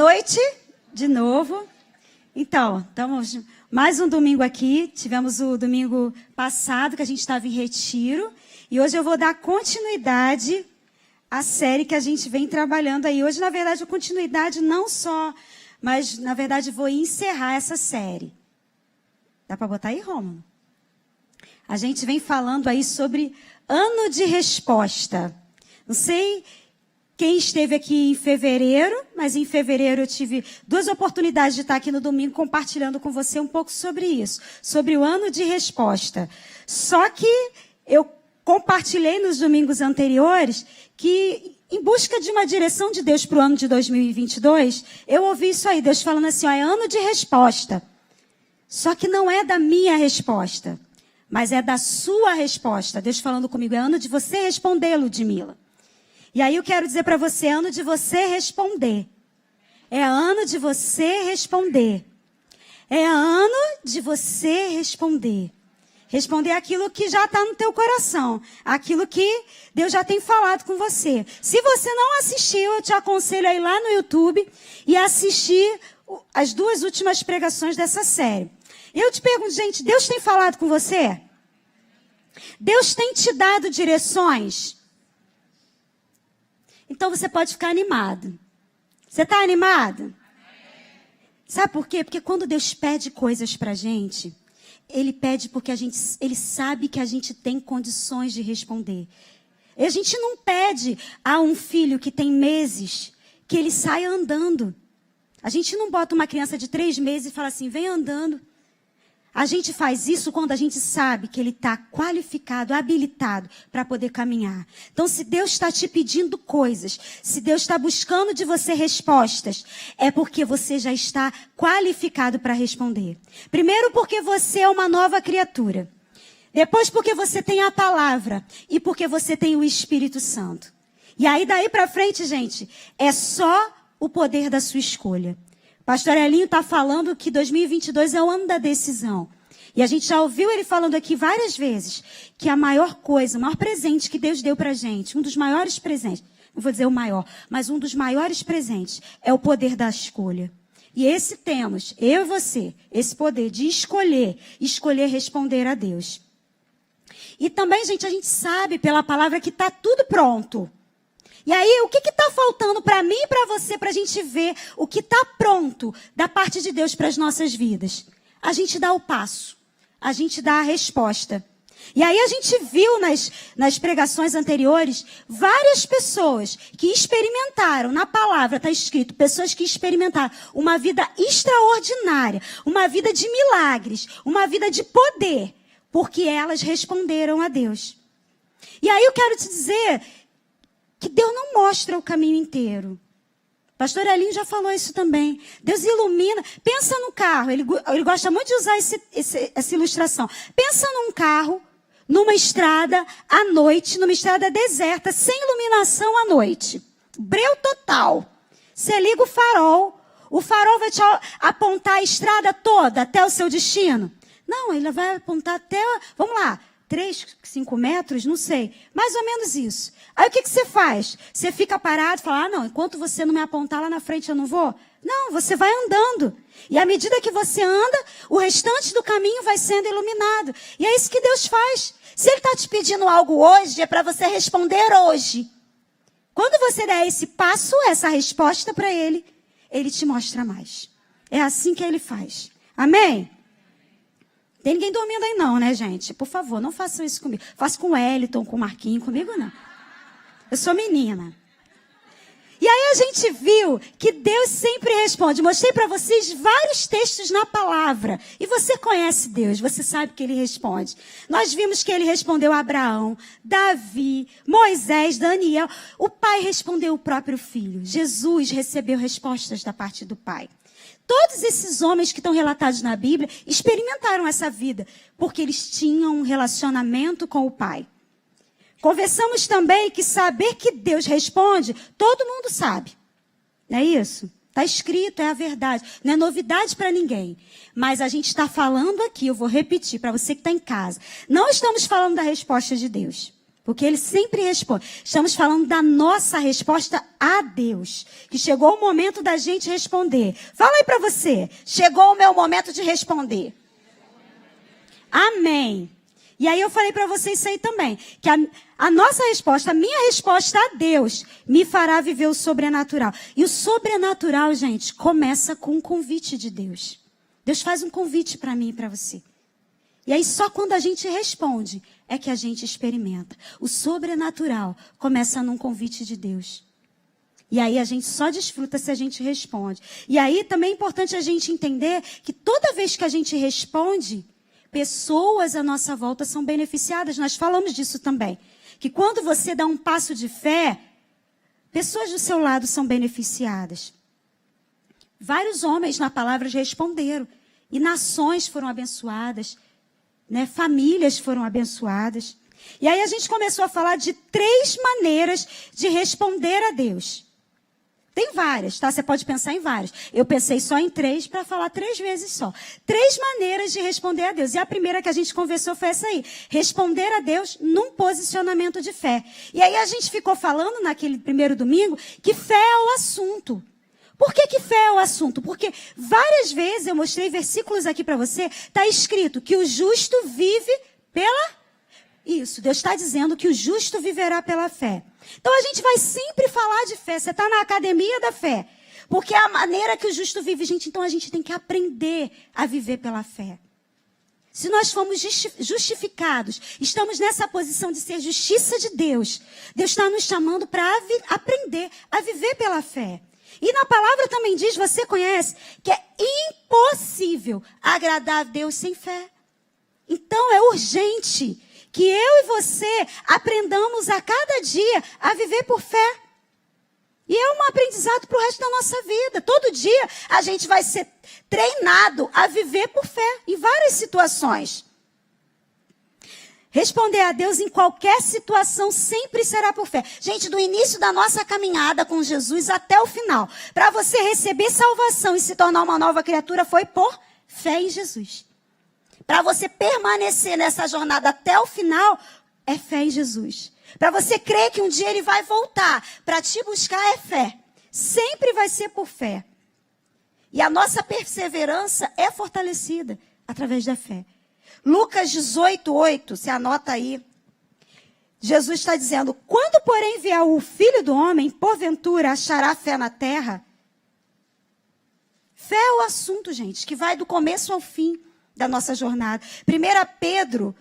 Noite, de novo. Então, estamos mais um domingo aqui. Tivemos o domingo passado, que a gente estava em retiro. E hoje eu vou dar continuidade à série que a gente vem trabalhando aí. Hoje, na verdade, a continuidade não só, mas, na verdade, vou encerrar essa série. Dá para botar aí, Rômulo? A gente vem falando aí sobre ano de resposta. Não sei quem esteve aqui em fevereiro, mas em fevereiro eu tive duas oportunidades de estar aqui no domingo compartilhando com você um pouco sobre isso, sobre o ano de resposta. Só que eu compartilhei nos domingos anteriores que, em busca de uma direção de Deus para o ano de 2022, eu ouvi isso aí, Deus falando assim, ó, é ano de resposta. Só que não é da minha resposta, mas é da sua resposta. Deus falando comigo, é ano de você responder, Ludmila. E aí eu quero dizer para você, é ano de você responder. É ano de você responder. É ano de você responder. Responder aquilo que já está no teu coração. Aquilo que Deus já tem falado com você. Se você não assistiu, eu te aconselho a ir lá no YouTube e assistir as duas últimas pregações dessa série. Eu te pergunto, gente, Deus tem falado com você? Deus tem te dado direções? Então você pode ficar animado. Você está animado? Sabe por quê? Porque quando Deus pede coisas para a gente, Ele pede porque Ele sabe que a gente tem condições de responder. E a gente não pede a um filho que tem meses que ele saia andando. A gente não bota uma criança de 3 meses e fala assim, vem andando. A gente faz isso quando a gente sabe que ele está qualificado, habilitado para poder caminhar. Então, se Deus está te pedindo coisas, se Deus está buscando de você respostas, é porque você já está qualificado para responder. Primeiro, porque você é uma nova criatura. Depois, porque você tem a palavra. E porque você tem o Espírito Santo. E aí, daí para frente, gente, é só o poder da sua escolha. Pastor Elinho está falando que 2022 é o ano da decisão. E a gente já ouviu ele falando aqui várias vezes que a maior coisa, o maior presente que Deus deu para a gente, um dos maiores presentes, não vou dizer o maior, mas um dos maiores presentes é o poder da escolha. E esse temos, eu e você, esse poder de escolher responder a Deus. E também, gente, a gente sabe pela palavra que está tudo pronto. E aí, o que está faltando para mim e para você, para a gente ver o que está pronto da parte de Deus para as nossas vidas? A gente dá o passo, a gente dá a resposta. E aí a gente viu nas pregações anteriores várias pessoas que experimentaram, na palavra está escrito, pessoas que experimentaram uma vida extraordinária, uma vida de milagres, uma vida de poder, porque elas responderam a Deus. E aí eu quero te dizer que Deus não mostra o caminho inteiro. Pastor Elinho já falou isso também. Deus ilumina. Pensa num carro. Ele gosta muito de usar essa ilustração. Pensa num carro, numa estrada à noite, numa estrada deserta, sem iluminação à noite. Breu total. Você liga o farol vai te apontar a estrada toda até o seu destino? Não, ele vai apontar até, vamos lá, 3, 5 metros, não sei. Mais ou menos isso. Aí o que você faz? Você fica parado e fala, não, enquanto você não me apontar lá na frente eu não vou? Não, você vai andando. E à medida que você anda, o restante do caminho vai sendo iluminado. E é isso que Deus faz. Se Ele está te pedindo algo hoje, é para você responder hoje. Quando você der esse passo, essa resposta para Ele, Ele te mostra mais. É assim que Ele faz. Amém? Tem ninguém dormindo aí não, né, gente? Por favor, não façam isso comigo. Faça com o Wellington, com o Marquinhos, comigo não. Eu sou menina. E aí a gente viu que Deus sempre responde. Mostrei para vocês vários textos na palavra. E você conhece Deus, você sabe que Ele responde. Nós vimos que Ele respondeu a Abraão, Davi, Moisés, Daniel. O Pai respondeu o próprio Filho. Jesus recebeu respostas da parte do Pai. Todos esses homens que estão relatados na Bíblia experimentaram essa vida, porque eles tinham um relacionamento com o Pai. Conversamos também que saber que Deus responde, todo mundo sabe. Não é isso? Está escrito, é a verdade. Não é novidade para ninguém. Mas a gente está falando aqui, eu vou repetir para você que está em casa. Não estamos falando da resposta de Deus. Porque ele sempre responde. Estamos falando da nossa resposta a Deus. Que chegou o momento da gente responder. Fala aí para você. Chegou o meu momento de responder. Amém. E aí eu falei para você isso aí também. Que a nossa resposta, a minha resposta a Deus, me fará viver o sobrenatural. E o sobrenatural, gente, começa com um convite de Deus. Deus faz um convite para mim e para você. E aí só quando a gente responde é que a gente experimenta. O sobrenatural começa num convite de Deus. E aí a gente só desfruta se a gente responde. E aí também é importante a gente entender que toda vez que a gente responde, pessoas à nossa volta são beneficiadas. Nós falamos disso também. Que quando você dá um passo de fé, pessoas do seu lado são beneficiadas. Vários homens na palavra responderam. E nações foram abençoadas. Né? Famílias foram abençoadas. E aí a gente começou a falar de 3 maneiras de responder a Deus. Tem várias, tá? Você pode pensar em várias. Eu pensei só em 3 para falar 3 vezes só. 3 maneiras de responder a Deus. E a primeira que a gente conversou foi essa aí. Responder a Deus num posicionamento de fé. E aí a gente ficou falando naquele primeiro domingo que fé é o assunto. Por que fé é o assunto? Porque várias vezes eu mostrei versículos aqui para você. Está escrito que o justo vive pela... Isso, Deus está dizendo que o justo viverá pela fé. Então a gente vai sempre falar de fé. Você está na academia da fé. Porque é a maneira que o justo vive, gente. Então a gente tem que aprender a viver pela fé. Se nós fomos justificados, estamos nessa posição de ser justiça de Deus. Deus está nos chamando para aprender a viver pela fé. E na palavra também diz, você conhece, que é impossível agradar a Deus sem fé. Então é urgente que eu e você aprendamos a cada dia a viver por fé. E é um aprendizado para o resto da nossa vida. Todo dia a gente vai ser treinado a viver por fé em várias situações. Responder a Deus em qualquer situação sempre será por fé. Gente, do início da nossa caminhada com Jesus até o final, para você receber salvação e se tornar uma nova criatura, foi por fé em Jesus. Para você permanecer nessa jornada até o final, é fé em Jesus. Para você crer que um dia ele vai voltar para te buscar, é fé. Sempre vai ser por fé. E a nossa perseverança é fortalecida através da fé. Lucas 18:8, você anota aí. Jesus está dizendo, quando porém vier o Filho do Homem, porventura achará fé na terra? Fé é o assunto, gente, que vai do começo ao fim da nossa jornada. 1 Pedro,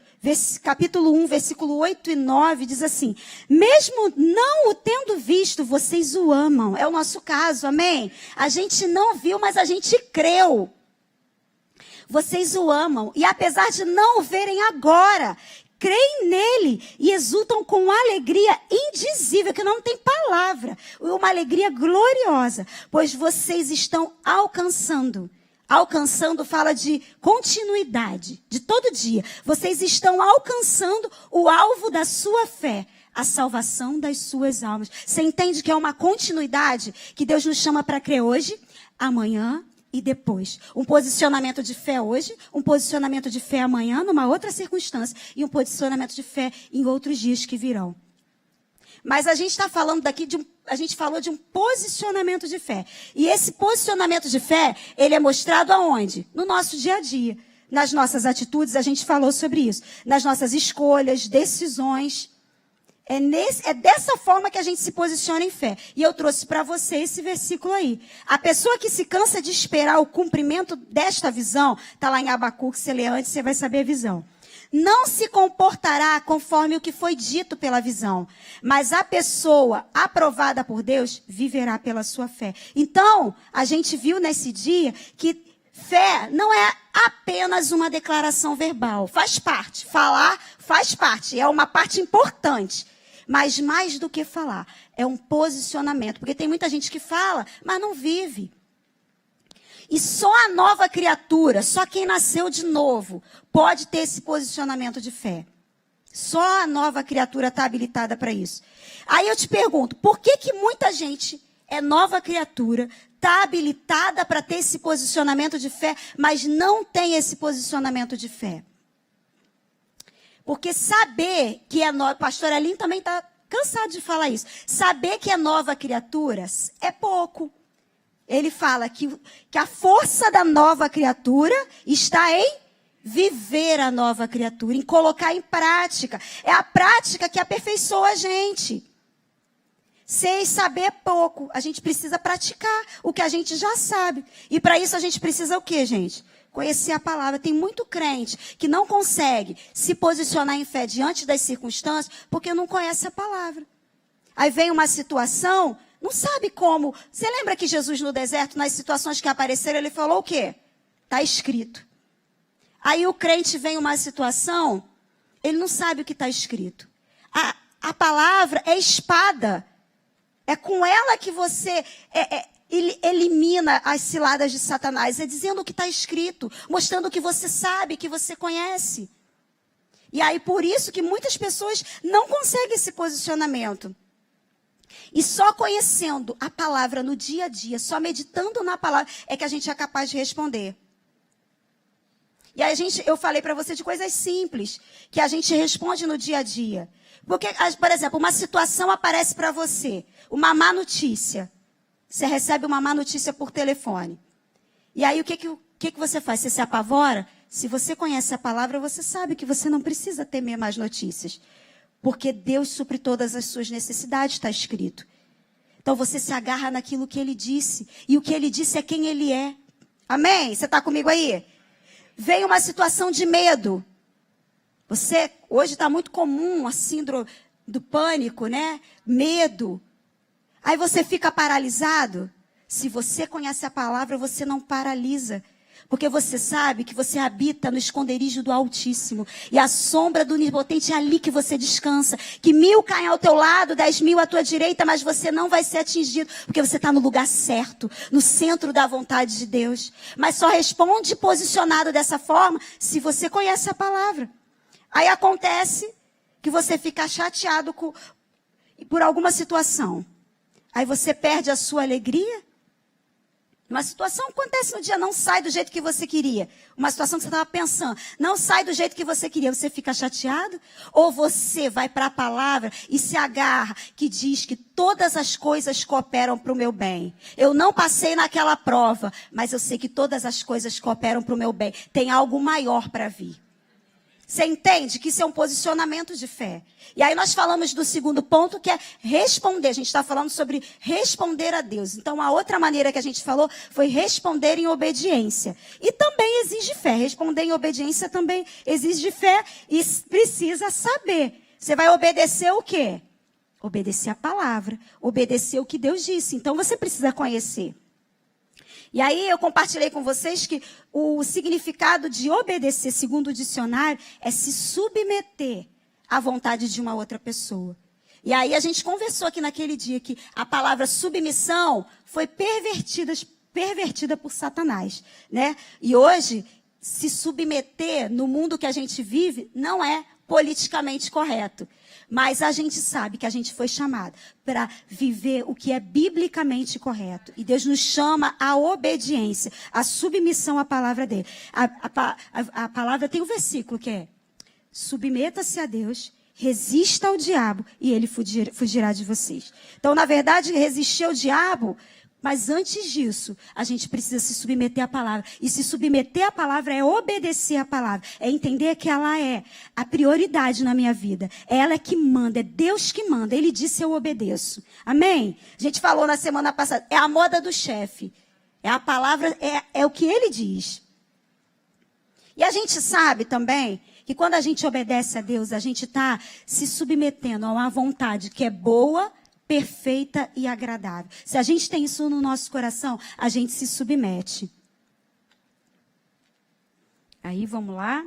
capítulo 1, versículo 8 e 9, diz assim, mesmo não o tendo visto, vocês o amam. É o nosso caso, amém? A gente não viu, mas a gente creu. Vocês o amam, e apesar de não o verem agora, creem nele e exultam com alegria indizível, que não tem palavra, uma alegria gloriosa, pois vocês estão alcançando. Alcançando fala de continuidade, de todo dia. Vocês estão alcançando o alvo da sua fé, a salvação das suas almas. Você entende que é uma continuidade que Deus nos chama para crer hoje, amanhã e depois. Um posicionamento de fé hoje, um posicionamento de fé amanhã, numa outra circunstância, e um posicionamento de fé em outros dias que virão. Mas a gente está falando daqui a gente falou de um posicionamento de fé. E esse posicionamento de fé, ele é mostrado aonde? No nosso dia a dia. Nas nossas atitudes, a gente falou sobre isso. Nas nossas escolhas, decisões. É dessa forma que a gente se posiciona em fé. E eu trouxe para você esse versículo aí. A pessoa que se cansa de esperar o cumprimento desta visão, está lá em Abacuque, você lê antes, você vai saber a visão. Não se comportará conforme o que foi dito pela visão, mas a pessoa aprovada por Deus viverá pela sua fé. Então, a gente viu nesse dia que fé não é apenas uma declaração verbal. Faz parte. Falar faz parte. É uma parte importante. Mas mais do que falar, é um posicionamento. Porque tem muita gente que fala, mas não vive. E só a nova criatura, só quem nasceu de novo, pode ter esse posicionamento de fé. Só a nova criatura está habilitada para isso. Aí eu te pergunto, por que muita gente é nova criatura, está habilitada para ter esse posicionamento de fé, mas não tem esse posicionamento de fé? Porque saber que é nova, pastor Aline também está cansado de falar isso. Saber que é nova criatura é pouco. Ele fala que a força da nova criatura está em viver a nova criatura, em colocar em prática. É a prática que aperfeiçoa a gente. Sei saber é pouco. A gente precisa praticar o que a gente já sabe. E para isso a gente precisa o quê, gente? Conhecer a palavra. Tem muito crente que não consegue se posicionar em fé diante das circunstâncias porque não conhece a palavra. Aí vem uma situação, não sabe como. Você lembra que Jesus no deserto, nas situações que apareceram, ele falou o quê? Está escrito. Aí o crente vem uma situação, ele não sabe o que está escrito. A palavra é espada. É com ela que você elimina as ciladas de Satanás. É dizendo o que está escrito, mostrando que você sabe, que você conhece. E aí por isso que muitas pessoas não conseguem esse posicionamento. E só conhecendo a palavra no dia a dia, só meditando na palavra, é que a gente é capaz de responder. E aí eu falei para você de coisas simples, que a gente responde no dia a dia. Porque, por exemplo, uma situação aparece para você, uma má notícia. Você recebe uma má notícia por telefone. E aí o que você faz? Você se apavora? Se você conhece a palavra, você sabe que você não precisa temer mais notícias. Porque Deus supre todas as suas necessidades, está escrito. Então você se agarra naquilo que Ele disse. E o que Ele disse é quem Ele é. Amém? Você está comigo aí? Vem uma situação de medo. Hoje está muito comum a síndrome do pânico, né? Medo. Aí você fica paralisado. Se você conhece a palavra, você não paralisa. Porque você sabe que você habita no esconderijo do Altíssimo. E a sombra do Onipotente é ali que você descansa. Que 1000 caem ao teu lado, 10.000 à tua direita, mas você não vai ser atingido. Porque você está no lugar certo, no centro da vontade de Deus. Mas só responde posicionado dessa forma se você conhece a palavra. Aí acontece que você fica chateado por alguma situação. Aí você perde a sua alegria. Uma situação acontece no dia, não sai do jeito que você queria. Uma situação que você estava pensando, não sai do jeito que você queria. Você fica chateado? Ou você vai para a palavra e se agarra, que diz que todas as coisas cooperam para o meu bem. Eu não passei naquela prova, mas eu sei que todas as coisas cooperam para o meu bem. Tem algo maior para vir. Você entende que isso é um posicionamento de fé. E aí nós falamos do segundo ponto, que é responder. A gente está falando sobre responder a Deus. Então, a outra maneira que a gente falou foi responder em obediência. E também exige fé. Responder em obediência também exige fé e precisa saber. Você vai obedecer o quê? Obedecer a palavra. Obedecer o que Deus disse. Então, você precisa conhecer. E aí eu compartilhei com vocês que o significado de obedecer, segundo o dicionário, é se submeter à vontade de uma outra pessoa. E aí a gente conversou aqui naquele dia que a palavra submissão foi pervertida por Satanás, né? E hoje, se submeter no mundo que a gente vive não é politicamente correto. Mas a gente sabe que a gente foi chamado para viver o que é biblicamente correto. E Deus nos chama à obediência, à submissão à palavra dele. A palavra tem um versículo que é: submeta-se a Deus, resista ao diabo e ele fugirá de vocês. Então, na verdade, resistir ao diabo, mas antes disso, a gente precisa se submeter à palavra. E se submeter à palavra é obedecer à palavra. É entender que ela é a prioridade na minha vida. É ela que manda, é Deus que manda. Ele disse, eu obedeço. Amém? A gente falou na semana passada, é a moda do chefe. É a palavra, é o que ele diz. E a gente sabe também que quando a gente obedece a Deus, a gente está se submetendo a uma vontade que é boa, perfeita e agradável. Se a gente tem isso no nosso coração, a gente se submete. Aí, vamos lá.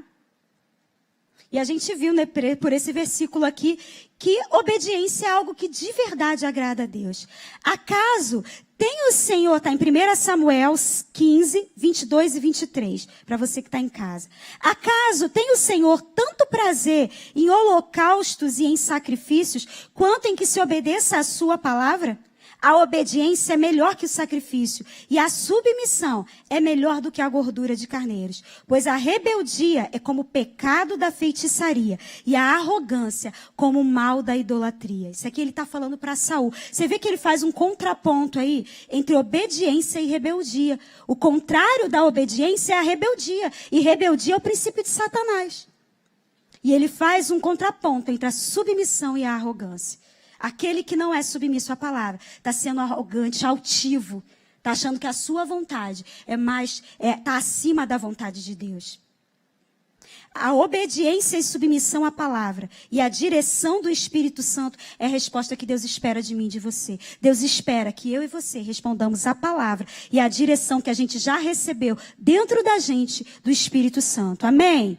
E a gente viu, né, por esse versículo aqui, que obediência é algo que de verdade agrada a Deus. Acaso tem o Senhor, está em 1 Samuel 15, 22 e 23, para você que está em casa. Acaso tem o Senhor tanto prazer em holocaustos e em sacrifícios, quanto em que se obedeça a sua palavra? A obediência é melhor que o sacrifício, e a submissão é melhor do que a gordura de carneiros. Pois a rebeldia é como o pecado da feitiçaria, e a arrogância como o mal da idolatria. Isso aqui ele está falando para Saul. Você vê que ele faz um contraponto aí entre obediência e rebeldia. O contrário da obediência é a rebeldia, e rebeldia é o princípio de Satanás. E ele faz um contraponto entre a submissão e a arrogância. Aquele que não é submisso à palavra está sendo arrogante, altivo, está achando que a sua vontade está acima da vontade de Deus. A obediência e submissão à palavra e a direção do Espírito Santo é a resposta que Deus espera de mim e de você. Deus espera que eu e você respondamos à palavra e à direção que a gente já recebeu dentro da gente do Espírito Santo. Amém?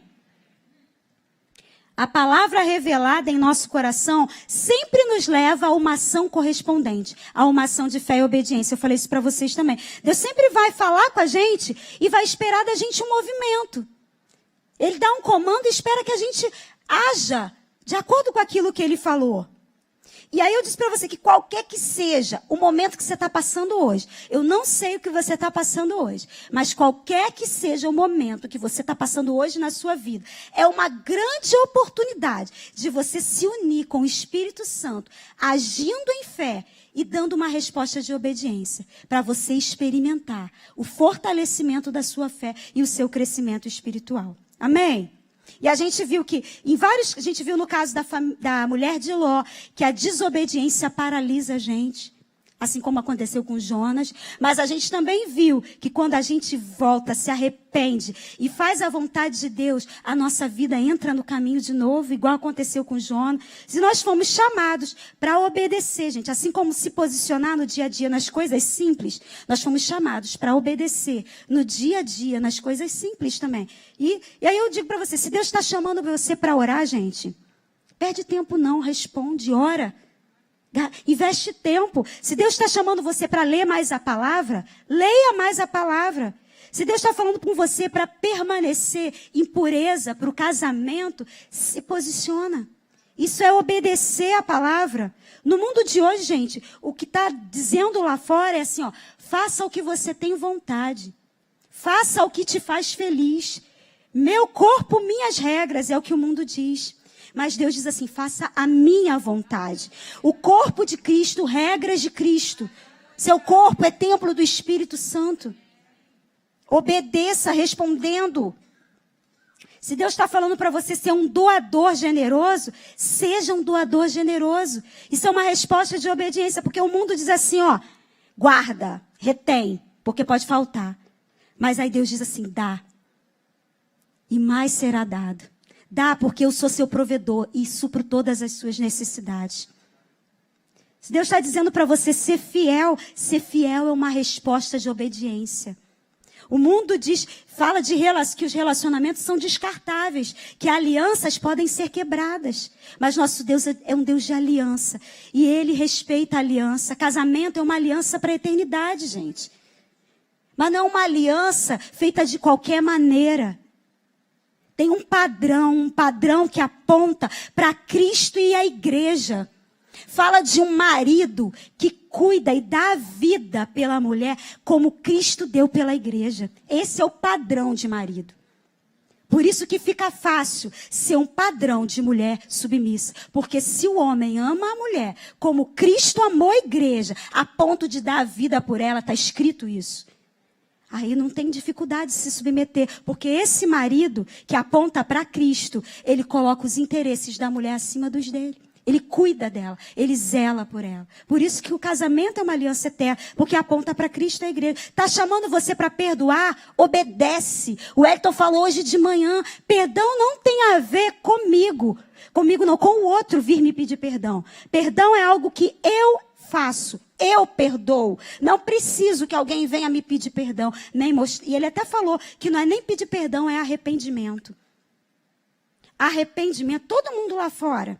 A palavra revelada em nosso coração sempre nos leva a uma ação correspondente, a uma ação de fé e obediência. Eu falei isso para vocês também. Deus sempre vai falar com a gente e vai esperar da gente um movimento. Ele dá um comando e espera que a gente haja de acordo com aquilo que ele falou. E aí eu disse para você que qualquer que seja o momento que você está passando hoje, eu não sei o que você está passando hoje, mas qualquer que seja o momento que você está passando hoje na sua vida, é uma grande oportunidade de você se unir com o Espírito Santo, agindo em fé e dando uma resposta de obediência, para você experimentar o fortalecimento da sua fé e o seu crescimento espiritual. Amém? E a gente viu que, a gente viu no caso da mulher de Ló, que a desobediência paralisa a gente, assim como aconteceu com Jonas. Mas a gente também viu que quando a gente volta, se arrepende e faz a vontade de Deus, a nossa vida entra no caminho de novo, igual aconteceu com Jonas. Se nós fomos chamados para obedecer, gente, assim como se posicionar no dia a dia nas coisas simples, nós fomos chamados para obedecer no dia a dia, nas coisas simples também. E aí eu digo para você, se Deus está chamando você para orar, gente, perde tempo não, responde, ora. Investe tempo. Se Deus está chamando você para ler mais a palavra, leia mais a palavra. Se Deus está falando com você para permanecer em pureza para o casamento, se posiciona. Isso é obedecer a palavra. No mundo de hoje, gente, o que está dizendo lá fora é assim, ó, faça o que você tem vontade. Faça o que te faz feliz. Meu corpo, minhas regras, é o que o mundo diz. Mas Deus diz assim, faça a minha vontade. O corpo de Cristo, regras de Cristo. Seu corpo é templo do Espírito Santo. Obedeça respondendo. Se Deus está falando para você ser um doador generoso, seja um doador generoso. Isso é uma resposta de obediência, porque o mundo diz assim, ó, guarda, retém, porque pode faltar. Mas aí Deus diz assim, dá. E mais será dado. Dá porque eu sou seu provedor e supro todas as suas necessidades. Se Deus está dizendo para você ser fiel é uma resposta de obediência. O mundo fala que os relacionamentos são descartáveis, que alianças podem ser quebradas. Mas nosso Deus é um Deus de aliança. E Ele respeita a aliança. Casamento é uma aliança para a eternidade, gente. Mas não é uma aliança feita de qualquer maneira. Tem um padrão que aponta para Cristo e a igreja. Fala de um marido que cuida e dá vida pela mulher como Cristo deu pela igreja. Esse é o padrão de marido. Por isso que fica fácil ser um padrão de mulher submissa. Porque se o homem ama a mulher como Cristo amou a igreja, a ponto de dar a vida por ela, está escrito isso. Aí não tem dificuldade de se submeter, porque esse marido que aponta para Cristo, ele coloca os interesses da mulher acima dos dele. Ele cuida dela, ele zela por ela. Por isso que o casamento é uma aliança eterna, porque aponta para Cristo e a igreja. Está chamando você para perdoar? Obedece. O Elton falou hoje de manhã, perdão não tem a ver comigo. Comigo não, com o outro vir me pedir perdão. Perdão é algo que eu faço. Eu perdoo. Não preciso que alguém venha me pedir perdão. E ele até falou que não é nem pedir perdão, é arrependimento. Arrependimento. Todo mundo lá fora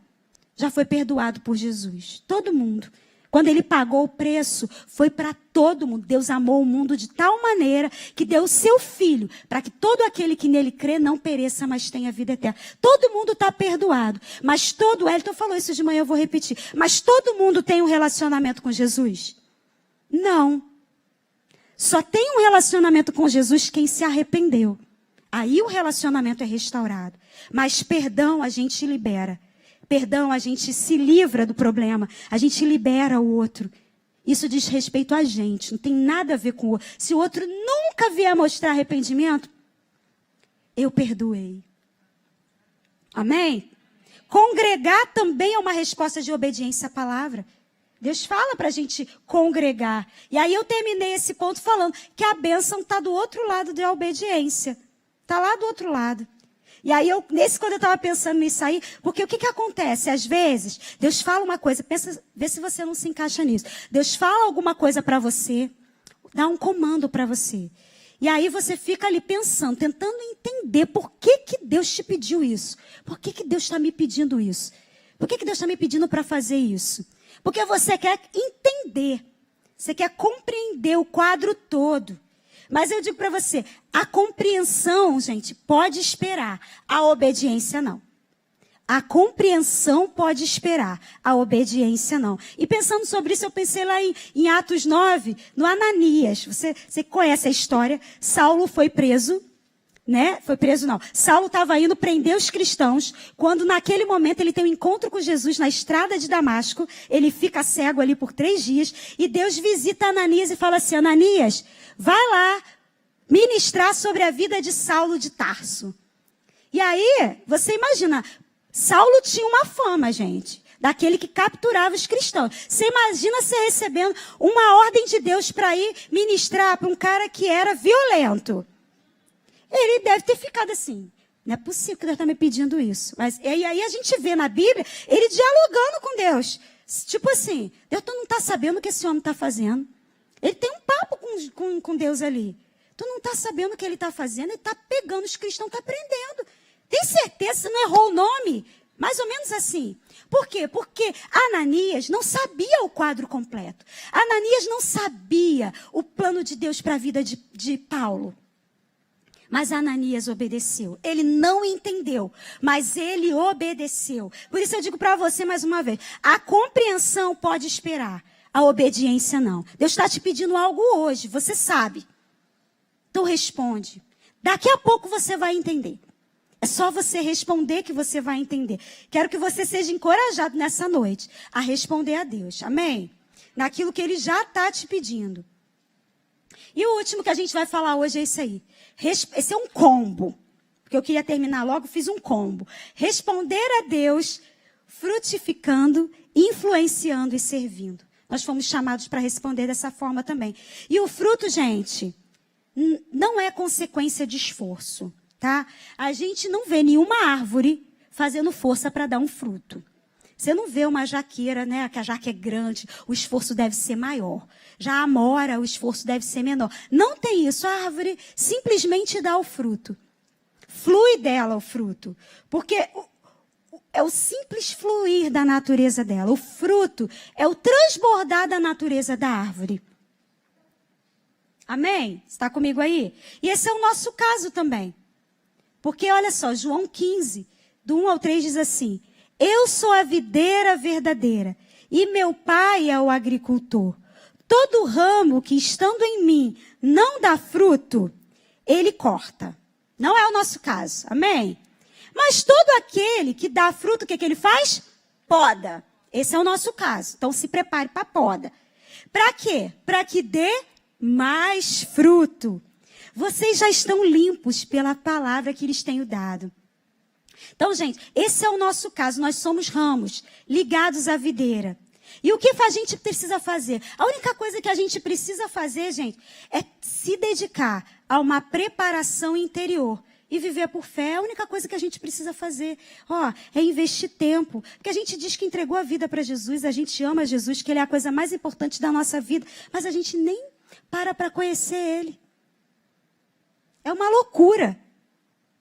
já foi perdoado por Jesus. Todo mundo. Quando ele pagou o preço, foi para todo mundo. Deus amou o mundo de tal maneira que deu o seu Filho, para que todo aquele que nele crê não pereça, mas tenha vida eterna. Todo mundo está perdoado. Mas Elton falou isso de manhã, eu vou repetir. Mas todo mundo tem um relacionamento com Jesus? Não. Só tem um relacionamento com Jesus quem se arrependeu. Aí o relacionamento é restaurado. Mas perdão a gente libera. Perdão a gente se livra do problema. A gente libera o outro. Isso diz respeito a gente. Não tem nada a ver com o outro. Se o outro nunca vier mostrar arrependimento, eu perdoei. Amém? Congregar também é uma resposta de obediência à palavra. Deus fala para a gente congregar. E aí eu terminei esse ponto falando que a bênção está do outro lado da obediência. Está lá do outro lado. E aí, quando eu estava pensando nisso aí, porque o que acontece? Às vezes, Deus fala uma coisa, vê se você não se encaixa nisso. Deus fala alguma coisa para você, dá um comando para você. E aí você fica ali pensando, tentando entender por que Deus te pediu isso. Por que Deus está me pedindo isso? Por que Deus está me pedindo para fazer isso? Porque você quer entender, você quer compreender o quadro todo. Mas eu digo para você, a compreensão, gente, pode esperar. A obediência, não. A compreensão pode esperar. A obediência, não. E pensando sobre isso, eu pensei lá em Atos 9, no Ananias. Você conhece a história. Saulo foi preso, né? Foi preso, não. Saulo estava indo prender os cristãos, quando naquele momento ele tem um encontro com Jesus na estrada de Damasco. Ele fica cego ali por 3 dias. E Deus visita Ananias e fala assim, Ananias, vai lá ministrar sobre a vida de Saulo de Tarso. E aí, você imagina, Saulo tinha uma fama, gente, daquele que capturava os cristãos. Você imagina você recebendo uma ordem de Deus para ir ministrar para um cara que era violento. Ele deve ter ficado assim, não é possível que Deus está me pedindo isso. Mas e aí a gente vê na Bíblia, ele dialogando com Deus. Tipo assim, Deus não está sabendo o que esse homem está fazendo. Ele tem um papo com Deus ali. Tu não está sabendo o que ele está fazendo, ele está pegando os cristãos, está prendendo. Tem certeza, você não errou o nome? Mais ou menos assim. Por quê? Porque Ananias não sabia o quadro completo. Ananias não sabia o plano de Deus para a vida de Paulo. Mas Ananias obedeceu. Ele não entendeu, mas ele obedeceu. Por isso eu digo para você mais uma vez, a compreensão pode esperar, a obediência não. Deus está te pedindo algo hoje, você sabe. Então responde. Daqui a pouco você vai entender. É só você responder que você vai entender. Quero que você seja encorajado nessa noite a responder a Deus. Amém? Naquilo que Ele já está te pedindo. E o último que a gente vai falar hoje é esse aí. Esse é um combo. Porque eu queria terminar logo, fiz um combo. Responder a Deus, frutificando, influenciando e servindo. Nós fomos chamados para responder dessa forma também. E o fruto, gente, não é consequência de esforço. Tá? A gente não vê nenhuma árvore fazendo força para dar um fruto. Você não vê uma jaqueira, né? Que a jaca é grande, o esforço deve ser maior. Já a amora, o esforço deve ser menor. Não tem isso. A árvore simplesmente dá o fruto. Flui dela o fruto. Porque é o simples fluir da natureza dela. O fruto é o transbordar da natureza da árvore. Amém? Está comigo aí? E esse é o nosso caso também. Porque, olha só, João 15, do 1 ao 3 diz assim, eu sou a videira verdadeira e meu pai é o agricultor. Todo ramo que estando em mim não dá fruto, ele corta. Não é o nosso caso, amém? Mas todo aquele que dá fruto, o que ele faz? Poda. Esse é o nosso caso. Então se prepare para a poda. Para quê? Para que dê mais fruto. Vocês já estão limpos pela palavra que lhes tenho dado. Então, gente, esse é o nosso caso. Nós somos ramos ligados à videira. E o que a gente precisa fazer? A única coisa que a gente precisa fazer, gente, é se dedicar a uma preparação interior. E viver por fé é a única coisa que a gente precisa fazer. É investir tempo. Porque a gente diz que entregou a vida para Jesus, a gente ama Jesus, que Ele é a coisa mais importante da nossa vida. Mas a gente nem para conhecer Ele. É uma loucura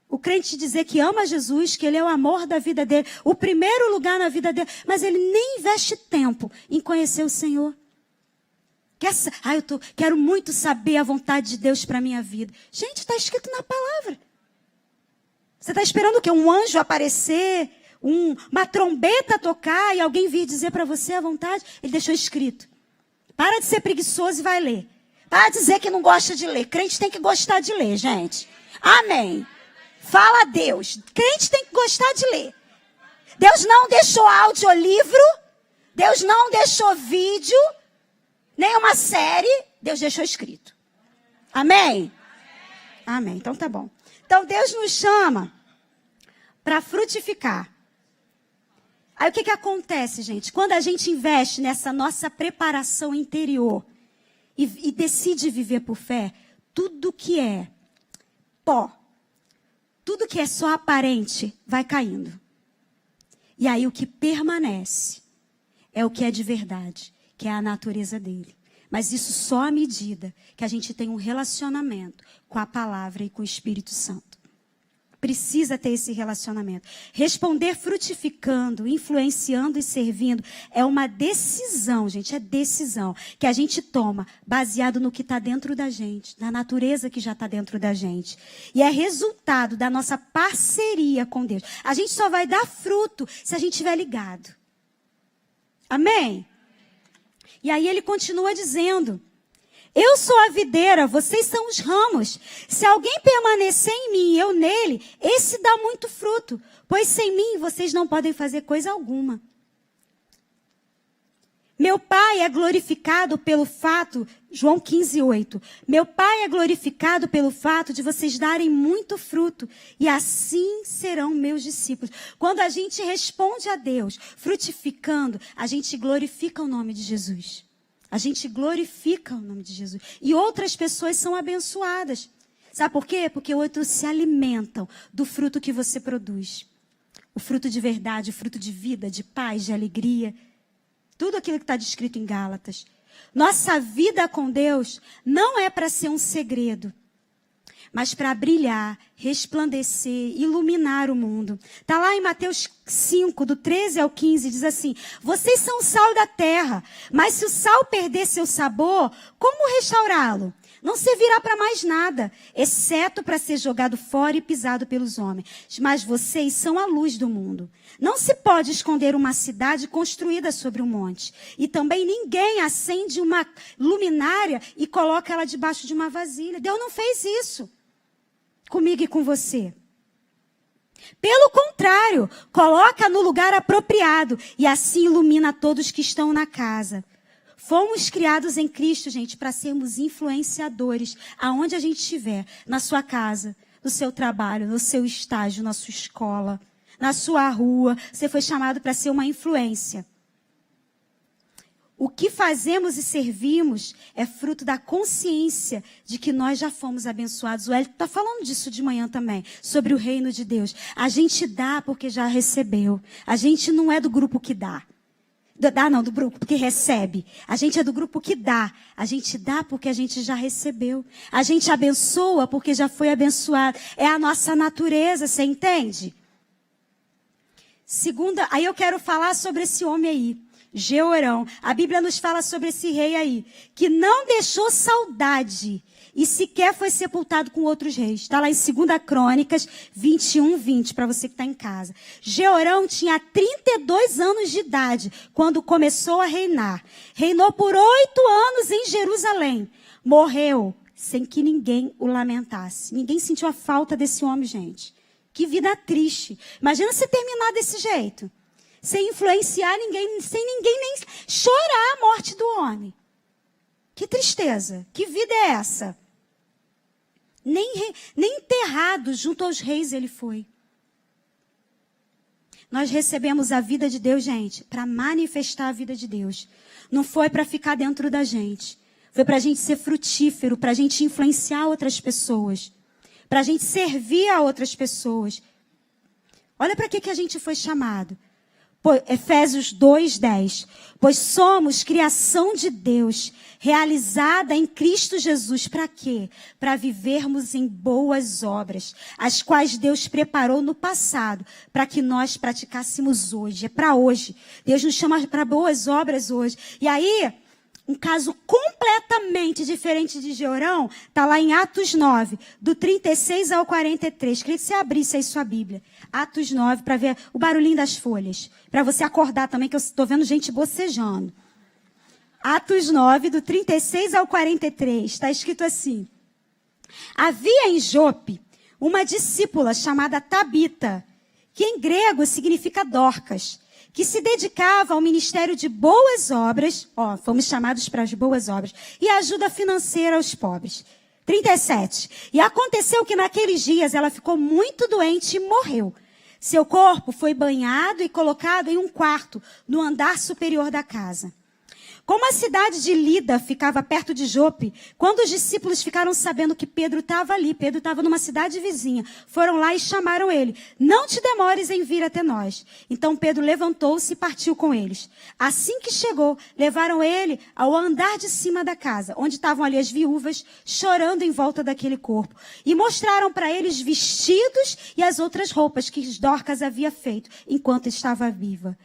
o crente dizer que ama Jesus, que Ele é o amor da vida dele, o primeiro lugar na vida dele, mas ele nem investe tempo em conhecer o Senhor. Quero muito saber a vontade de Deus para a minha vida. Gente, está escrito na palavra. Você está esperando o quê? Um anjo aparecer, uma trombeta tocar e alguém vir dizer para você a vontade? Ele deixou escrito. Para de ser preguiçoso e vai ler. Para de dizer que não gosta de ler. Crente tem que gostar de ler, gente. Amém. Fala a Deus. Crente tem que gostar de ler. Deus não deixou audiolivro. Deus não deixou vídeo. Nem uma série. Deus deixou escrito. Amém? Amém. Então tá bom. Então Deus nos chama para frutificar. Aí o que acontece, gente? Quando a gente investe nessa nossa preparação interior e decide viver por fé, tudo que é pó, tudo que é só aparente, vai caindo. E aí o que permanece é o que é de verdade, que é a natureza dele. Mas isso só à medida que a gente tem um relacionamento com a palavra e com o Espírito Santo. Precisa ter esse relacionamento. Responder frutificando, influenciando e servindo é uma decisão, gente, é decisão que a gente toma baseado no que está dentro da gente, na natureza que já está dentro da gente. E é resultado da nossa parceria com Deus. A gente só vai dar fruto se a gente estiver ligado. Amém? E aí ele continua dizendo: eu sou a videira, vocês são os ramos. Se alguém permanecer em mim e eu nele, esse dá muito fruto. Pois sem mim vocês não podem fazer coisa alguma. Meu Pai é glorificado pelo fato, João 15:8. Meu Pai é glorificado pelo fato de vocês darem muito fruto. E assim serão meus discípulos. Quando a gente responde a Deus, frutificando, a gente glorifica o nome de Jesus. A gente glorifica o nome de Jesus. E outras pessoas são abençoadas. Sabe por quê? Porque outros se alimentam do fruto que você produz. O fruto de verdade, o fruto de vida, de paz, de alegria. Tudo aquilo que está descrito em Gálatas. Nossa vida com Deus não é para ser um segredo, mas para brilhar, resplandecer, iluminar o mundo. Está lá em Mateus 5, do 13 ao 15, diz assim: vocês são o sal da terra, mas se o sal perder seu sabor, como restaurá-lo? Não servirá para mais nada, exceto para ser jogado fora e pisado pelos homens. Mas vocês são a luz do mundo. Não se pode esconder uma cidade construída sobre um monte. E também ninguém acende uma luminária e coloca ela debaixo de uma vasilha. Deus não fez isso comigo e com você. Pelo contrário, coloca no lugar apropriado e assim ilumina todos que estão na casa. Fomos criados em Cristo, gente, para sermos influenciadores aonde a gente estiver, na sua casa, no seu trabalho, no seu estágio, na sua escola, na sua rua. Você foi chamado para ser uma influência. O que fazemos e servimos é fruto da consciência de que nós já fomos abençoados. O Hélio está falando disso de manhã também, sobre o reino de Deus. A gente dá porque já recebeu. A gente não é do grupo que dá. Do grupo que recebe. A gente é do grupo que dá. A gente dá porque a gente já recebeu. A gente abençoa porque já foi abençoado. É a nossa natureza, você entende? Segunda, aí eu quero falar sobre esse homem aí, Jeorão. A Bíblia nos fala sobre esse rei aí, que não deixou saudade e sequer foi sepultado com outros reis. Está lá em 2 Crônicas 21:20, para você que está em casa. Jeorão tinha 32 anos de idade quando começou a reinar. Reinou por 8 anos em Jerusalém. Morreu sem que ninguém o lamentasse. Ninguém sentiu a falta desse homem, gente. Que vida triste. Imagina você terminar desse jeito. Sem influenciar ninguém, sem ninguém nem chorar a morte do homem. Que tristeza. Que vida é essa? Nem enterrado junto aos reis ele foi. Nós recebemos a vida de Deus, gente, para manifestar a vida de Deus. Não foi para ficar dentro da gente. Foi para a gente ser frutífero, para a gente influenciar outras pessoas. Para a gente servir a outras pessoas. Olha para que a gente foi chamado. Efésios 2:10. Pois somos criação de Deus, realizada em Cristo Jesus. Para quê? Para vivermos em boas obras, as quais Deus preparou no passado, para que nós praticássemos hoje. É para hoje. Deus nos chama para boas obras hoje. E aí, um caso completamente diferente de Jeorão, está lá em Atos 9, do 36 ao 43. Queria que você abrisse aí sua Bíblia. Atos 9, para ver o barulhinho das folhas. Para você acordar também, que eu estou vendo gente bocejando. Atos 9, do 36 ao 43, está escrito assim. Havia em Jope uma discípula chamada Tabita, que em grego significa Dorcas, que se dedicava ao ministério de boas obras, fomos chamados para as boas obras, e ajuda financeira aos pobres. 37. E aconteceu que naqueles dias ela ficou muito doente e morreu. Seu corpo foi banhado e colocado em um quarto, no andar superior da casa. Como a cidade de Lida ficava perto de Jope, quando os discípulos ficaram sabendo que Pedro estava ali, Pedro estava numa cidade vizinha, foram lá e chamaram ele. Não te demores em vir até nós. Então Pedro levantou-se e partiu com eles. Assim que chegou, levaram ele ao andar de cima da casa, onde estavam ali as viúvas, chorando em volta daquele corpo. E mostraram para eles vestidos e as outras roupas que Dorcas havia feito, enquanto estava viva.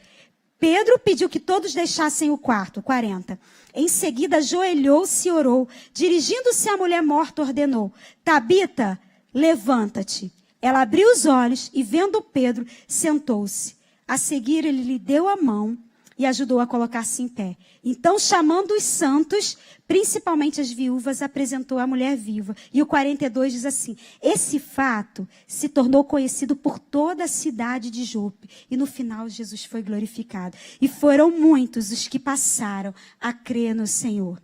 Pedro pediu que todos deixassem o quarto, 40. Em seguida, ajoelhou-se e orou. Dirigindo-se à mulher morta, ordenou, Tabita, levanta-te. Ela abriu os olhos e, vendo Pedro, sentou-se. A seguir, ele lhe deu a mão e ajudou a colocar-se em pé. Então, chamando os santos, principalmente as viúvas, apresentou a mulher viva. E o 42 diz assim, esse fato se tornou conhecido por toda a cidade de Jope. E no final, Jesus foi glorificado. E foram muitos os que passaram a crer no Senhor.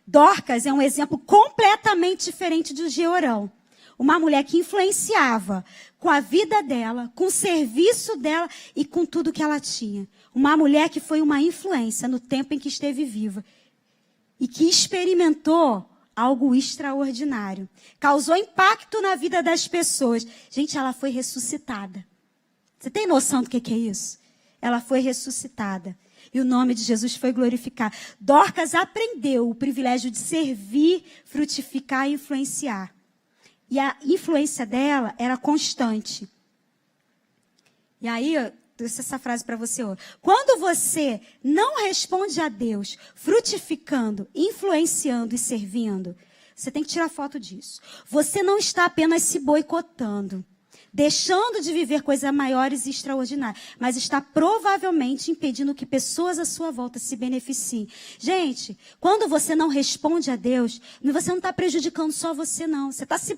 Dorcas é um exemplo completamente diferente do Georão. Uma mulher que influenciava com a vida dela, com o serviço dela e com tudo que ela tinha. Uma mulher que foi uma influência no tempo em que esteve viva. E que experimentou algo extraordinário. Causou impacto na vida das pessoas. Gente, ela foi ressuscitada. Você tem noção do que é isso? Ela foi ressuscitada. E o nome de Jesus foi glorificado. Dorcas aprendeu o privilégio de servir, frutificar e influenciar. E a influência dela era constante. E aí, eu trouxe essa frase para você hoje. Quando você não responde a Deus, frutificando, influenciando e servindo, você tem que tirar foto disso. Você não está apenas se boicotando, deixando de viver coisas maiores e extraordinárias, mas está provavelmente impedindo que pessoas à sua volta se beneficiem. Gente, quando você não responde a Deus, você não está prejudicando só você, não.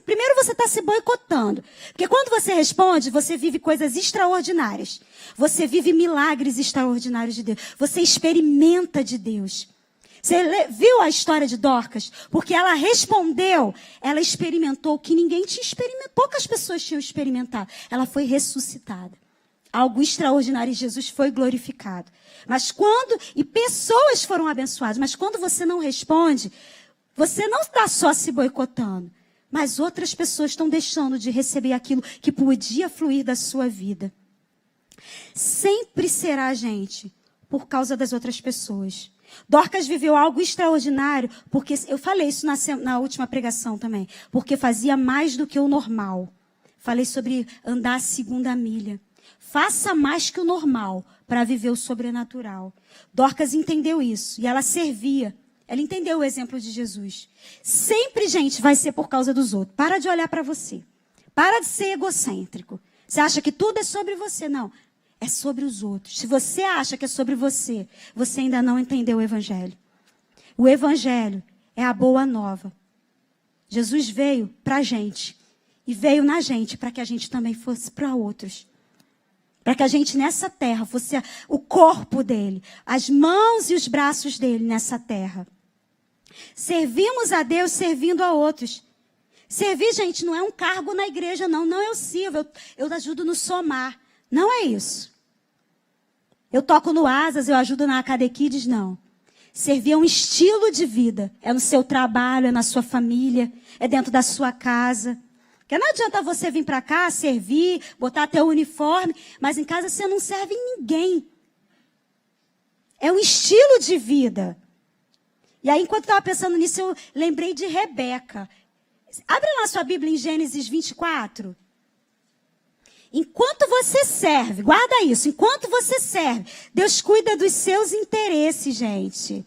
Primeiro você está se boicotando. Porque quando você responde, você vive coisas extraordinárias. Você vive milagres extraordinários de Deus. Você experimenta de Deus. Você viu a história de Dorcas? Porque ela respondeu, ela experimentou o que ninguém tinha experimentado. Poucas pessoas tinham experimentado. Ela foi ressuscitada. Algo extraordinário e Jesus foi glorificado. E pessoas foram abençoadas. Mas quando você não responde, você não está só se boicotando. Mas outras pessoas estão deixando de receber aquilo que podia fluir da sua vida. Sempre será, gente, por causa das outras pessoas. Dorcas viveu algo extraordinário, porque eu falei isso na última pregação também, porque fazia mais do que o normal. Falei sobre andar a segunda milha. Faça mais que o normal para viver o sobrenatural. Dorcas entendeu isso e ela servia. Ela entendeu o exemplo de Jesus. Sempre, gente, vai ser por causa dos outros. Para de olhar para você. Para de ser egocêntrico. Você acha que tudo é sobre você? Não. É sobre os outros. Se você acha que é sobre você, você ainda não entendeu o Evangelho. O Evangelho é a boa nova. Jesus veio para a gente. E veio na gente para que a gente também fosse para outros. Para que a gente nessa terra fosse o corpo dele. As mãos e os braços dele nessa terra. Servimos a Deus servindo a outros. Servir, gente, não é um cargo na igreja, não. Não eu sirvo, eu ajudo no somar. Não é isso. Eu toco no Asas, eu ajudo na AKD Kids, não. Servir é um estilo de vida. É no seu trabalho, é na sua família, é dentro da sua casa. Porque não adianta você vir para cá, servir, botar teu uniforme, mas em casa você não serve em ninguém. É um estilo de vida. E aí, enquanto eu estava pensando nisso, eu lembrei de Rebeca. Abre lá sua Bíblia em Gênesis 24. Enquanto você serve, guarda isso, enquanto você serve, Deus cuida dos seus interesses, gente.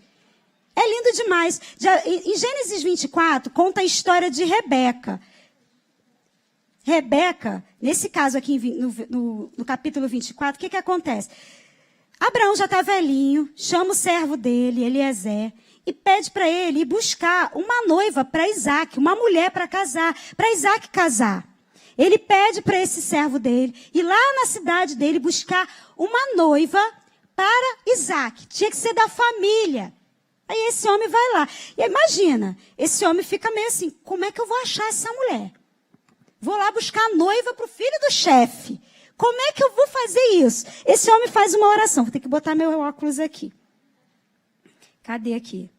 É lindo demais. Em Gênesis 24, conta a história de Rebeca. Rebeca, nesse caso aqui no capítulo 24, o que acontece? Abraão já está velhinho, chama o servo dele, Eliezer, e pede para ele ir buscar uma noiva para Isaac, uma mulher para casar, para Isaac casar. Ele pede para esse servo dele ir lá na cidade dele buscar uma noiva para Isaac. Tinha que ser da família. Aí esse homem vai lá. E imagina, esse homem fica meio assim, como é que eu vou achar essa mulher? Vou lá buscar a noiva para o filho do chefe. Como é que eu vou fazer isso? Esse homem faz uma oração. Vou ter que botar meu óculos aqui. Cadê aqui?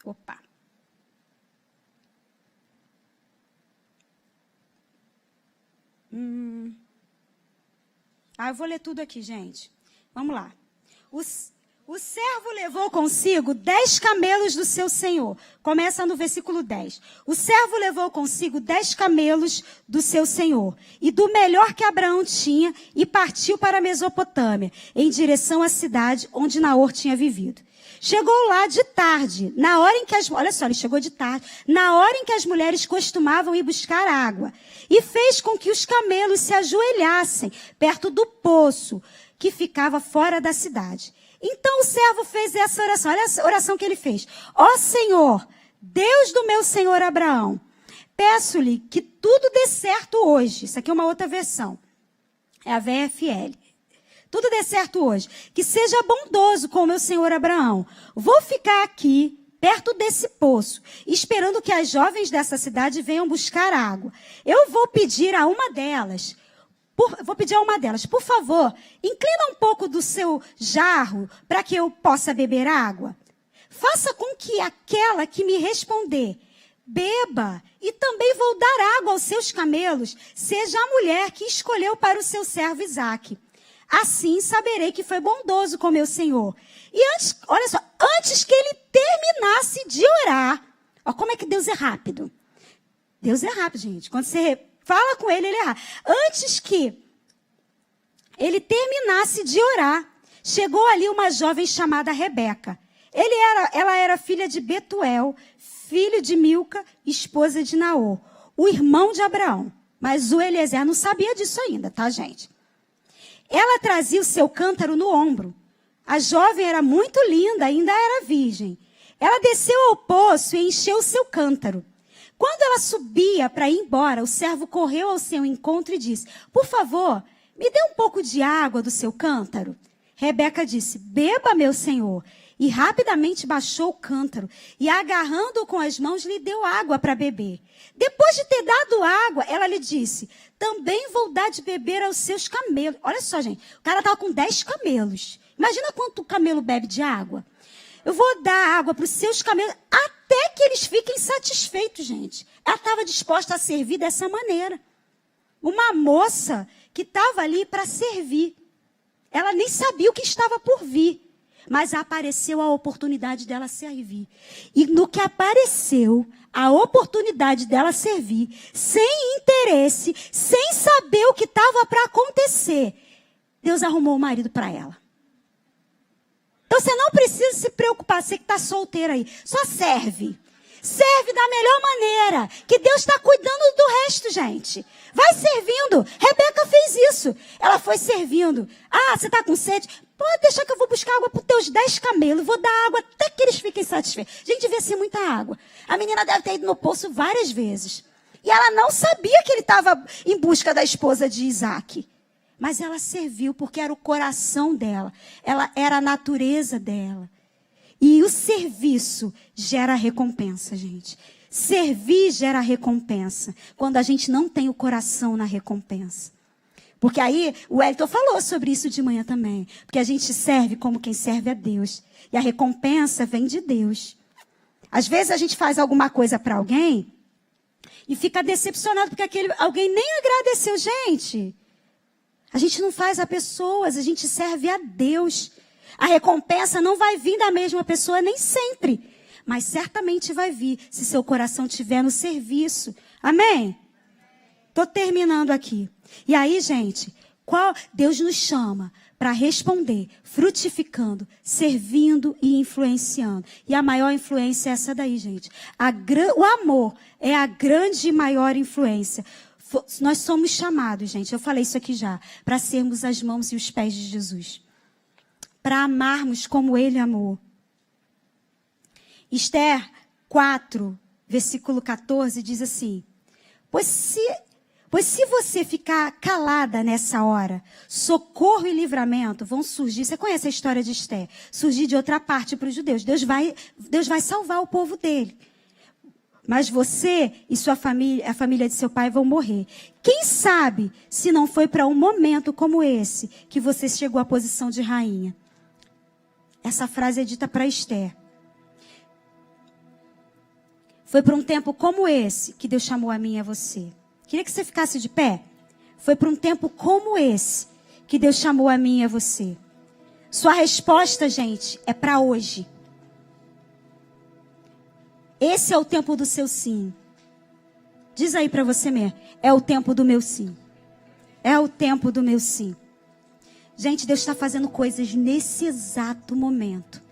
Opa. Eu vou ler tudo aqui, gente. Vamos lá. O servo levou consigo 10 camelos do seu senhor. Começa no versículo 10. O servo levou consigo 10 camelos do seu senhor, e do melhor que Abraão tinha, e partiu para a Mesopotâmia, em direção à cidade onde Naor tinha vivido. Chegou lá de tarde, na hora em que olha só, ele chegou de tarde, na hora em que as mulheres costumavam ir buscar água, e fez com que os camelos se ajoelhassem perto do poço que ficava fora da cidade. Então o servo fez essa oração. Olha a oração que ele fez. Ó Senhor, Deus do meu senhor Abraão, peço-lhe que tudo dê certo hoje. Isso aqui é uma outra versão. É a VFL. Tudo dê certo hoje. Que seja bondoso com o meu senhor Abraão. Vou ficar aqui, perto desse poço, esperando que as jovens dessa cidade venham buscar água. Eu vou pedir a uma delas... por favor, inclina um pouco do seu jarro para que eu possa beber água. Faça com que aquela que me responder beba, e também vou dar água aos seus camelos, seja a mulher que escolheu para o seu servo Isaque. Assim saberei que foi bondoso com meu senhor. E antes, olha só, antes que ele terminasse de orar, ó, como é que Deus é rápido. Deus é rápido, gente. Quando você fala com ele, ele é rápido. Antes que ele terminasse de orar, chegou ali uma jovem chamada Rebeca. Ela era filha de Betuel, filho de Milca, esposa de Naor, o irmão de Abraão. Mas o Eliezer não sabia disso ainda, tá, gente? Ela trazia o seu cântaro no ombro. A jovem era muito linda, ainda era virgem. Ela desceu ao poço e encheu o seu cântaro. Quando ela subia para ir embora, o servo correu ao seu encontro e disse: por favor, me dê um pouco de água do seu cântaro. Rebeca disse: beba, meu senhor. E rapidamente baixou o cântaro e, agarrando-o com as mãos, lhe deu água para beber. Depois de ter dado água, ela lhe disse: também vou dar de beber aos seus camelos. Olha só, gente, o cara estava com 10 camelos. Imagina quanto o camelo bebe de água. Eu vou dar água para os seus camelos até que eles fiquem satisfeitos, gente. Ela estava disposta a servir dessa maneira. Uma moça que estava ali para servir. Ela nem sabia o que estava por vir. Mas apareceu a oportunidade dela servir. E no que apareceu a oportunidade dela servir, sem interesse, sem saber o que estava para acontecer, Deus arrumou o marido para ela. Então você não precisa se preocupar, você que está solteira aí. Só serve. Serve da melhor maneira, que Deus está cuidando do resto, gente. Vai servindo. Rebeca fez isso. Ela foi servindo. Ah, você está com sede? Pode deixar que eu vou buscar água para os teus 10 camelos. Vou dar água até que eles fiquem satisfeitos. Gente, devia ser muita água. A menina deve ter ido no poço várias vezes. E ela não sabia que ele estava em busca da esposa de Isaque. Mas ela serviu porque era o coração dela. Ela era a natureza dela. E o serviço gera recompensa, gente. Servir gera recompensa. Quando a gente não tem o coração na recompensa. Porque aí, o Wellington falou sobre isso de manhã também. Porque a gente serve como quem serve a Deus. E a recompensa vem de Deus. Às vezes a gente faz alguma coisa para alguém e fica decepcionado porque aquele alguém nem agradeceu. Gente, a gente não faz a pessoas, a gente serve a Deus. A recompensa não vai vir da mesma pessoa nem sempre. Mas certamente vai vir se seu coração estiver no serviço. Amém? Estou terminando aqui. E aí, gente, Deus nos chama para responder, frutificando, servindo e influenciando. E a maior influência é essa daí, gente. O amor é a grande e maior influência. Nós somos chamados, gente, eu falei isso aqui já, para sermos as mãos e os pés de Jesus. Para amarmos como Ele amou. Esther 4, versículo 14, diz assim: Pois se você ficar calada nessa hora, socorro e livramento vão surgir. Você conhece a história de Esther? Surgir de outra parte para os judeus. Deus vai salvar o povo dele. Mas você e sua família, a família de seu pai vão morrer. Quem sabe se não foi para um momento como esse que você chegou à posição de rainha? Essa frase é dita para Esther. Foi para um tempo como esse que Deus chamou a mim e a você. Queria que você ficasse de pé. Foi para um tempo como esse que Deus chamou a mim e a você. Sua resposta, gente, é para hoje. Esse é o tempo do seu sim. Diz aí para você mesmo. É o tempo do meu sim. É o tempo do meu sim. Gente, Deus está fazendo coisas nesse exato momento.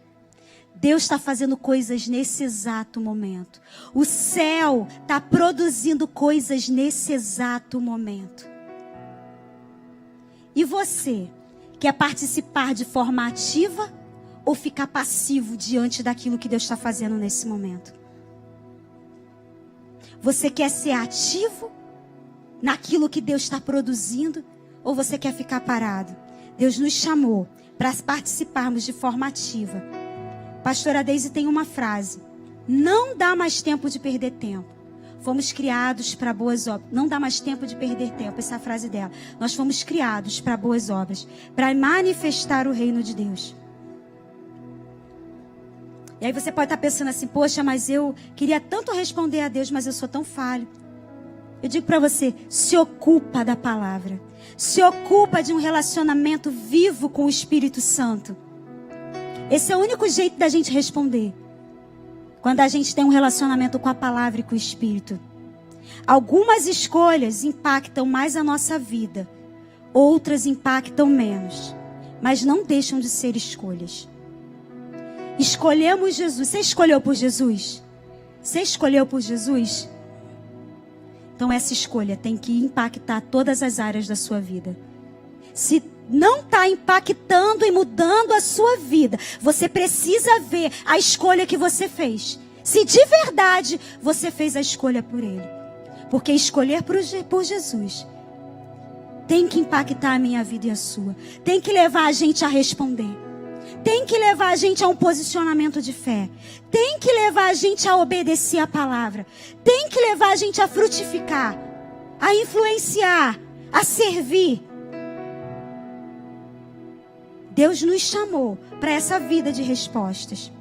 Deus está fazendo coisas nesse exato momento. O céu está produzindo coisas nesse exato momento. E você, quer participar de forma ativa ou ficar passivo diante daquilo que Deus está fazendo nesse momento? Você quer ser ativo naquilo que Deus está produzindo ou você quer ficar parado? Deus nos chamou para participarmos de forma ativa. Pastora Deise tem uma frase: não dá mais tempo de perder tempo. Fomos criados para boas obras. Não dá mais tempo de perder tempo. Essa é a frase dela. Nós fomos criados para boas obras, para manifestar o reino de Deus. E aí você pode estar pensando assim: poxa, mas eu queria tanto responder a Deus, mas eu sou tão falho. Eu digo para você: se ocupa da palavra. Se ocupa de um relacionamento vivo com o Espírito Santo. Esse é o único jeito da gente responder. Quando a gente tem um relacionamento com a palavra e com o Espírito. Algumas escolhas impactam mais a nossa vida. Outras impactam menos. Mas não deixam de ser escolhas. Escolhemos Jesus. Você escolheu por Jesus? Você escolheu por Jesus? Então essa escolha tem que impactar todas as áreas da sua vida. Se não está impactando e mudando a sua vida, você precisa ver a escolha que você fez. Se de verdade você fez a escolha por Ele. Porque escolher por Jesus tem que impactar a minha vida e a sua. Tem que levar a gente a responder. Tem que levar a gente a um posicionamento de fé. Tem que levar a gente a obedecer a palavra. Tem que levar a gente a frutificar, a influenciar, a servir. Deus nos chamou para essa vida de respostas.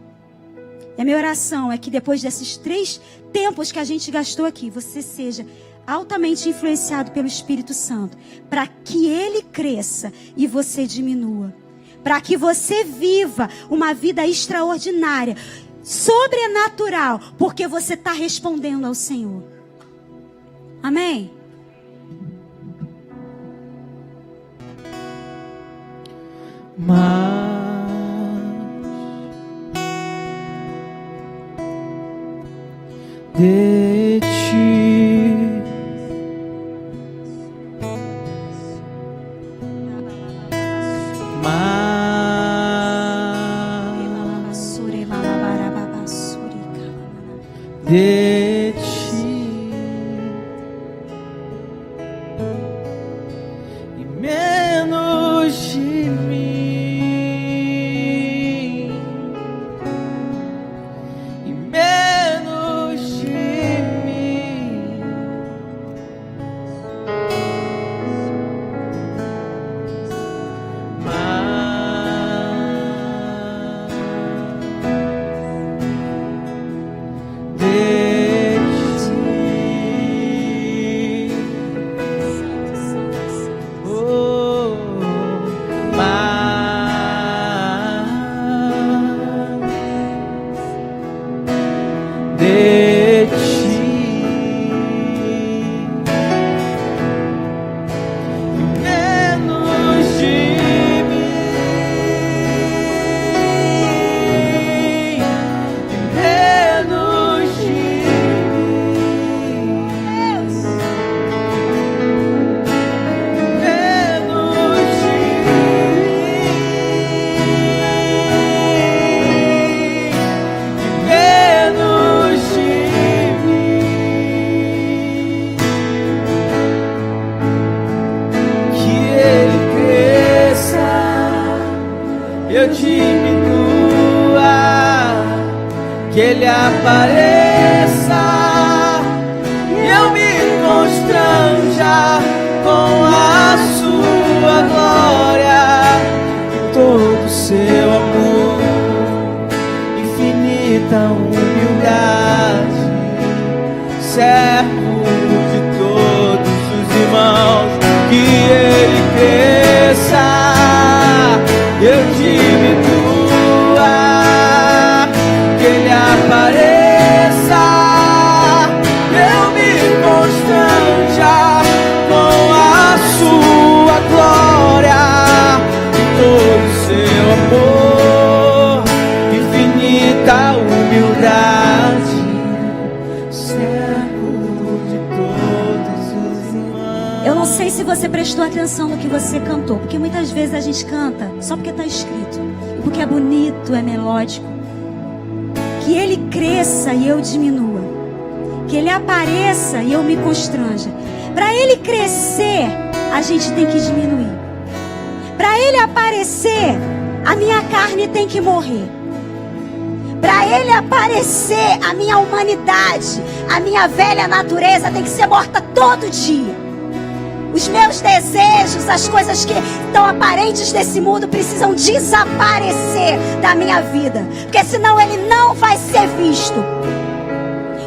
E a minha oração é que depois desses 3 tempos que a gente gastou aqui, você seja altamente influenciado pelo Espírito Santo, para que Ele cresça e você diminua. Para que você viva uma vida extraordinária, sobrenatural, porque você está respondendo ao Senhor. Amém? De ti de ti e menos de mim e menos de mim. De ti menos de mim, menos de mim. você prestou atenção no que você cantou. Porque muitas vezes a gente canta só porque está escrito. E porque é bonito, é melódico. Que ele cresça e eu diminua. Que ele apareça e eu me constranja. Para ele crescer, a gente tem que diminuir. Para ele aparecer, a minha carne tem que morrer. Para ele aparecer, a minha humanidade, a minha velha natureza tem que ser morta todo dia. Os meus desejos, as coisas que estão aparentes desse mundo precisam desaparecer da minha vida. Porque senão ele não vai ser visto.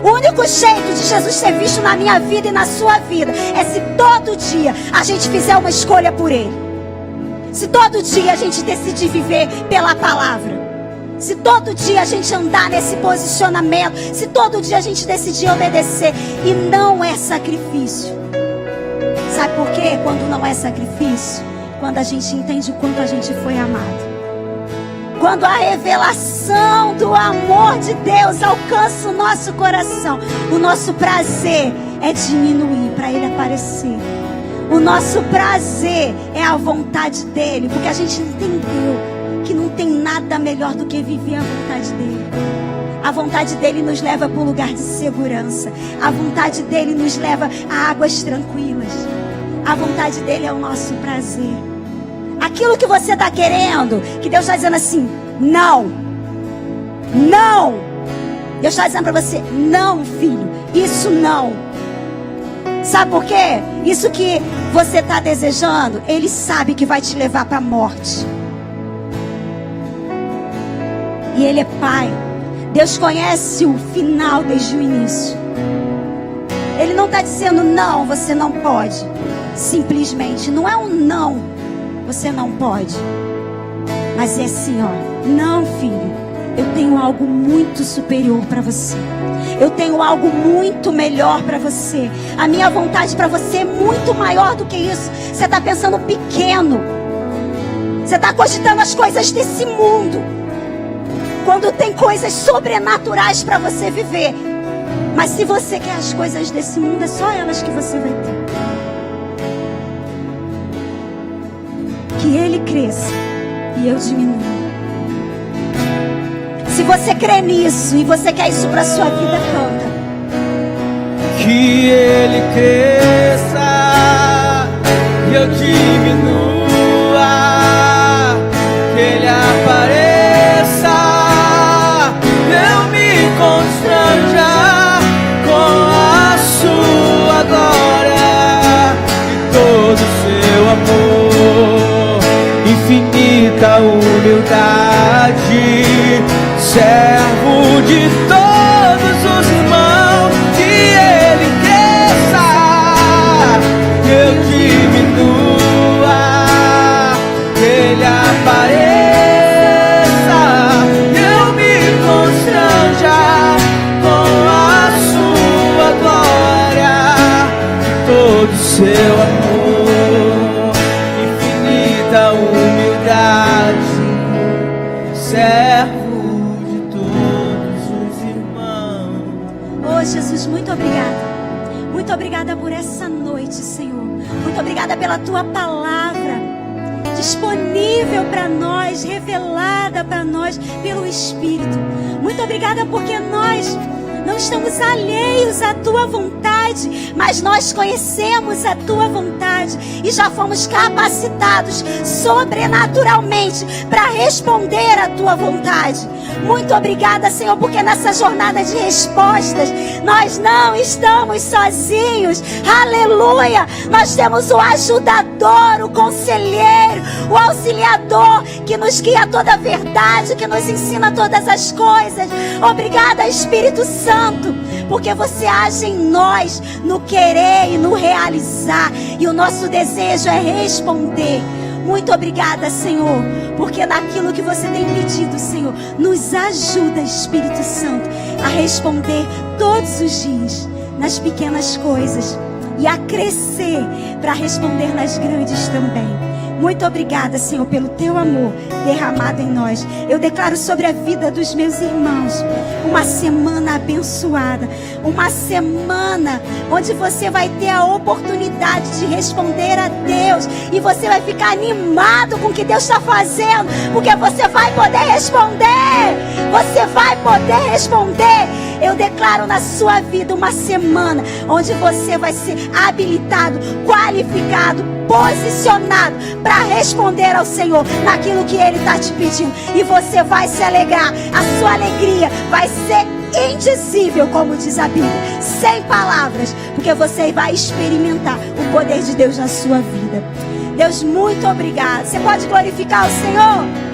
O único jeito de Jesus ser visto na minha vida e na sua vida é se todo dia a gente fizer uma escolha por ele. Se todo dia a gente decidir viver pela palavra. Se todo dia a gente andar nesse posicionamento. Se todo dia a gente decidir obedecer. E não é sacrifício. Sabe por quê? Quando não é sacrifício, quando a gente entende o quanto a gente foi amado. Quando a revelação do amor de Deus alcança o nosso coração, o nosso prazer é diminuir para ele aparecer. O nosso prazer é a vontade dele, porque a gente entendeu que não tem nada melhor do que viver a vontade dele. A vontade dele nos leva para um lugar de segurança. A vontade dele nos leva a águas tranquilas. A vontade dele é o nosso prazer. Aquilo que você está querendo, que Deus está dizendo assim, não. Não. Deus está dizendo para você, não, filho, isso não. Sabe por quê? Isso que você está desejando, ele sabe que vai te levar para a morte. E ele é pai. Deus conhece o final desde o início. Ele não está dizendo não, você não pode. Simplesmente, não é um não, você não pode. Mas é assim, ó, não, filho, eu tenho algo muito superior para você. Eu tenho algo muito melhor para você. A minha vontade para você é muito maior do que isso. Você está pensando pequeno. Você está cogitando as coisas desse mundo. Quando tem coisas sobrenaturais para você viver. Mas se você quer as coisas desse mundo, é só elas que você vai ter. Que ele cresça e eu diminua. Se você crê nisso e você quer isso para sua vida, canta. Que ele cresça e eu diminua. Que ele apareça, eu me constranja com a sua glória e todo o seu amor. Infinita humildade, servo de todos os irmãos. Que ele cresça, eu diminua. Que ele apareça, eu me constranja com a sua glória e todo o seu amor. Infinita humildade, servo de todos os irmãos. Oh, Jesus, muito obrigada. Muito obrigada por essa noite, Senhor. Muito obrigada pela tua palavra disponível para nós, revelada para nós pelo Espírito. Muito obrigada porque nós não estamos alheios à tua vontade, mas nós conhecemos a tua vontade e já fomos capacitados sobrenaturalmente para responder à tua vontade. Muito obrigada, Senhor, porque nessa jornada de respostas nós não estamos sozinhos. Aleluia! Nós temos o ajudador, o conselheiro, o auxiliador que nos guia toda a verdade, que nos ensina todas as coisas. Obrigada, Espírito Santo, porque você age em nós no querer e no realizar, e o nosso desejo é responder. Muito obrigada, Senhor, porque naquilo que você tem pedido, Senhor, nos ajuda, Espírito Santo, a responder todos os dias nas pequenas coisas e a crescer para responder nas grandes também. Muito obrigada, Senhor, pelo teu amor derramado em nós. Eu declaro sobre a vida dos meus irmãos uma semana abençoada, uma semana onde você vai ter a oportunidade de responder a Deus, e você vai ficar animado com o que Deus está fazendo, porque você vai poder responder. Você vai poder responder. Eu declaro na sua vida uma semana onde você vai ser habilitado, qualificado, posicionado para responder ao Senhor naquilo que Ele está te pedindo. E você vai se alegrar. A sua alegria vai ser indizível, como diz a Bíblia, sem palavras, porque você vai experimentar o poder de Deus na sua vida. Deus, muito obrigado. Você pode glorificar o Senhor?